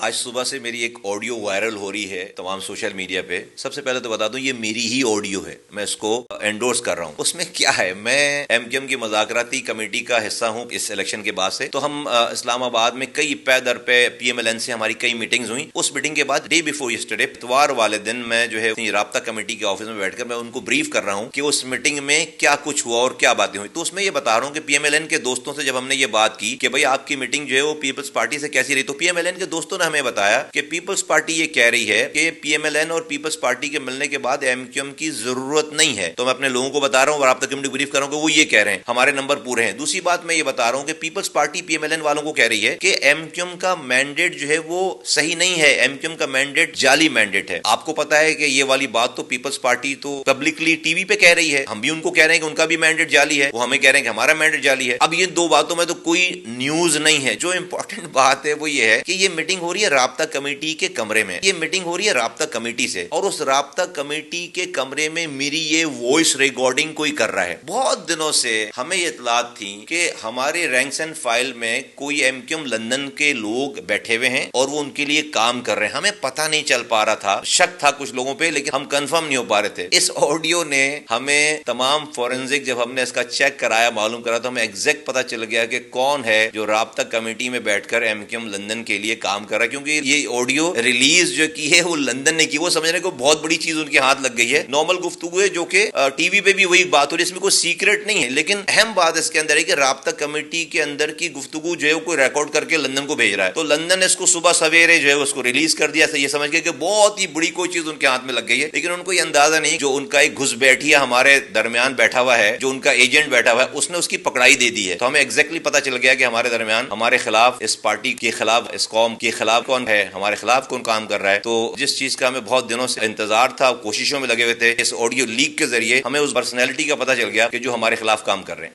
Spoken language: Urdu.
آج صبح سے میری ایک آڈیو وائرل ہو رہی ہے تمام سوشل میڈیا پہ. سب سے پہلے تو بتا دوں یہ میری ہی آڈیو ہے, میں اس کو انڈورس کر رہا ہوں. اس میں کیا ہے, میں ایم کیو ایم کی مذاکراتی کمیٹی کا حصہ ہوں اس الیکشن کے بعد سے. تو ہم اسلام آباد میں کئی پے در پہ پی ایم ایل این سے ہماری کئی میٹنگز ہوئیں. اس میٹنگ کے بعد ڈے بیفور یسٹرڈے اتوار والے دن میں جو ہے رابطہ کمیٹی کے آفس میں بیٹھ کر میں ان کو بریف کر رہا ہوں کہ اس میٹنگ میں کیا کچھ ہوا اور کیا باتیں ہوئی. تو اس میں یہ بتا رہا ہوں کہ پی ایم ایل این کے دوستوں سے جب ہم نے یہ بات کی کہ بھائی آپ کی میٹنگ جو ہے وہ پیپلز پارٹی سے کیسی رہی, تو پی ایم ایل این کے دوستوں نے ہمیں بتایا کہ پیپلز پارٹی یہ کہہ رہی ہے کہ پی ایم ایل این اور پیپلز پارٹی کے ملنے کے بعد ایم کیو ایم کی ضرورت نہیں ہے. تو میں اپنے لوگوں کو بتا رہا ہوں اور آپ تک کمیٹی بریف کر رہا ہوں کہ وہ یہ کہہ رہے ہیں, ہمارے نمبر پورے ہیں. دوسری بات میں یہ بتا رہا ہوں کہ Peoples Party P M L N والوں کو کہہ رہی ہے کہ ایم کیو ایم کا مینڈیٹ جو ہے وہ صحیح نہیں ہے, ایم کیو ایم کا مینڈیٹ جعلی مینڈیٹ ہے. آپ کو پتا ہے کہ یہ والی بات تو پیپلز پارٹی تو پبلکلی ٹی وی پہ کہہ رہی ہے, ہم بھی ان کو کہہ رہے ہیں کہ ان کا بھی مینڈیٹ جعلی ہے, وہ ہمیں کہہ رہے ہیں کہ ہمارا مینڈیٹ جعلی ہے. اب یہ دو باتوں میں تو کوئی نیوز نہیں ہے. جو امپورٹنٹ بات ہے وہ یہ ہے کہ یہ میٹنگ ہو رہی ہے رابطہ کمیٹی کے کمرے میں, یہ میٹنگ ہو رہی ہے رابطہ کمیٹی سے, اور اس رابطہ کمیٹی کے کمرے میں میری یہ وائس ریکارڈنگ کوئی کر رہا ہے. بہت دنوں سے ہمیں یہ اطلاعات تھیں کہ ہمارے رینکس اینڈ فائل میں کوئی ایم کیو ایم لندن کے لوگ بیٹھے ہوئے ہیں اور وہ ان کے لیے کام کر رہے ہیں. ہمیں پتہ نہیں چل پا رہا تھا, شک تھا کچھ لوگوں پہ, لیکن ہم کنفرم نہیں ہو پا رہے تھے. اس آڈیو نے ہمیں تمام فورنزک جب ہم نے اس کا چیک کرایا, معلوم کرا, تو ہمیں ایگزیکٹ پتہ چل گیا کہ کون ہے جو رابطہ کمیٹی میں بیٹھ کر ایم کیو ایم لندن کے لیے کام کر رہا ہے. کیونکہ یہ آڈیو ریلیز جو کی ہے وہ لندن نے کی, وہ سمجھنے کو بہت بڑی چیز ان کے ہاتھ لگ گئی ہے. نارمل گفتگو ہے جو کہ ٹی وی پہ بھی وہی بات ہو رہی ہے, اس میں کوئی سیکرٹ نہیں ہے. لیکن اہم بات اس کے اندر ہے کہ رابطہ کمیٹی کے اندر کی گفتگو جو ہے وہ کوئی ریکارڈ کر کے لندن کو بھیج رہا ہے. تو لندن نے اس کو صبح سویرے جو ہے اس کو ریلیز کر دیا, یہ سمجھ کے کہ بہت ہی بڑی کوئی چیز ان کے ہاتھ میں لگ گئی ہے. لیکن ان کو یہ اندازہ نہیں جو ان کا ایک گھس بیٹھیا ہمارے درمیان بیٹھا ہوا ہے, جو ان کا ایجنٹ بیٹھا ہوا ہے, اس نے اس کی پکڑائی دے دی ہے. تو ہمیں ایگزیکٹلی پتہ چل گیا کہ ہمارے درمیان ہمارے خلاف, اس پارٹی کے خلاف, اس قوم کے خلاف کون ہے, ہمارے خلاف کون کام کر رہا ہے. تو جس چیز کا ہمیں بہت دنوں سے انتظار تھا, کوششوں میں لگے ہوئے تھے, اس آڈیو لیک کے ذریعے ہمیں اس پرسنالٹی کا پتہ چل گیا کہ جو ہمارے خلاف کام کر رہے ہیں.